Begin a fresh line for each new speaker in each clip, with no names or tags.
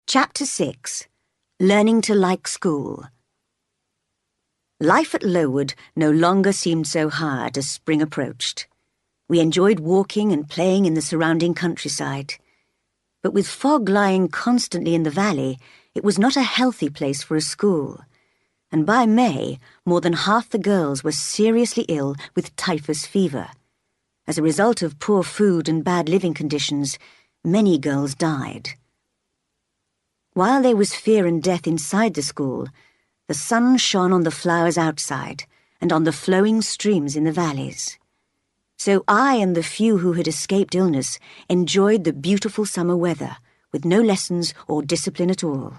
Chapter 6. Learning to Like School. Life at Lowood no longer seemed so hard as spring approached. We enjoyed walking and playing in the surrounding countryside. But with fog lying constantly in the valley, it was not a healthy place for a school. And by May, more than half the girls were seriously ill with typhus fever. As a result of poor food and bad living conditions, many girls died. While there was fear and death inside the school, the sun shone on the flowers outside and on the flowing streams in the valleys. So I and the few who had escaped illness enjoyed the beautiful summer weather with no lessons or discipline at all.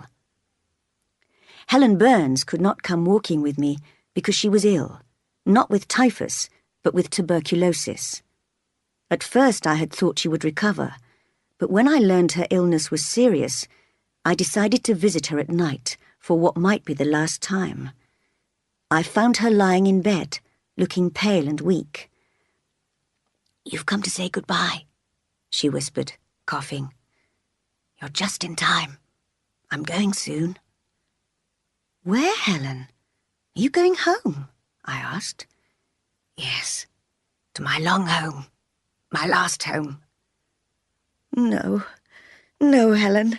Helen Burns could not come walking with me because she was ill, not with typhus, but with tuberculosis. At first I had thought she would recover, but when I learned her illness was serious, I decided to visit her at night for what might be the last time. I found her lying in bed, looking pale and weak. "You've come to say goodbye," she whispered, coughing. "You're just in time. I'm going soon." "Where, Helen? Are you going home?" I asked. "Yes, to my long home, my last home." No, Helen."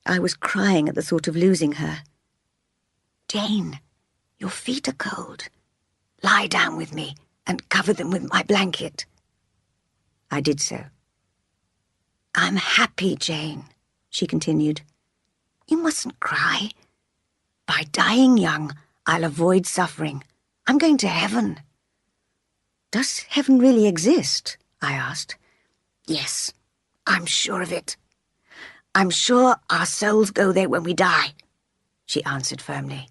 I was crying at the thought of losing her. "Jane, your feet are cold. Lie down with me and cover them with my blanket." I did so. "I'm happy, Jane," she continued. "You mustn't cry. By dying young, I'll avoid suffering. I'm going to heaven." "Does heaven really exist?" I asked. "Yes, I'm sure of it. I'm sure our souls go there when we die," she answered firmly.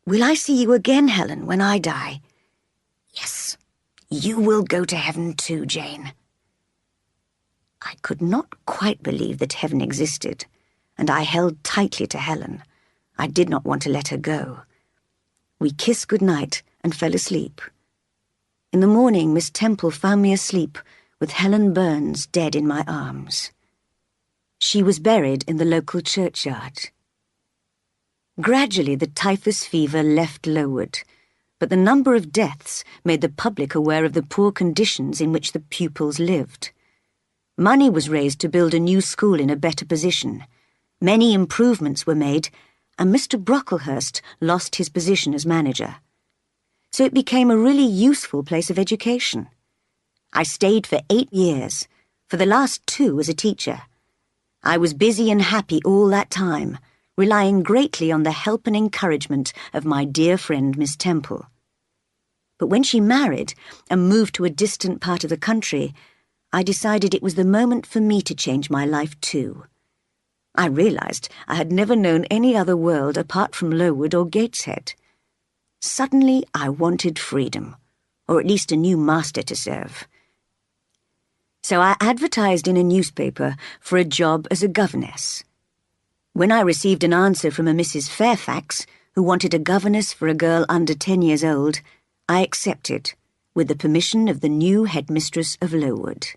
"Will I see you again, Helen, when I die?" "Yes, you will go to heaven too, Jane." I could not quite believe that heaven existed, and I held tightly to Helen. I did not want to let her go. We kissed goodnight and fell asleep. In the morning, Miss Temple found me asleep with Helen Burns dead in my arms. She was buried in the local churchyard. Gradually, the typhus fever left Lowood, but the number of deaths made the public aware of the poor conditions in which the pupils lived. Money was raised to build a new school in a better position. Many improvements were made, and Mr. Brocklehurst lost his position as manager. So it became a really useful place of education. I stayed for 8 years, for the last 2 as a teacher. I was busy and happy all that time, relying greatly on the help and encouragement of my dear friend Miss Temple. But when she married and moved to a distant part of the country, I decided it was the moment for me to change my life too. I realized I had never known any other world apart from Lowood or Gateshead. Suddenly I wanted freedom, or at least a new master to serve. So I advertised in a newspaper for a job as a governess. When I received an answer from a Mrs. Fairfax, who wanted a governess for a girl under 10 years old, I accepted, with the permission of the new headmistress of Lowood.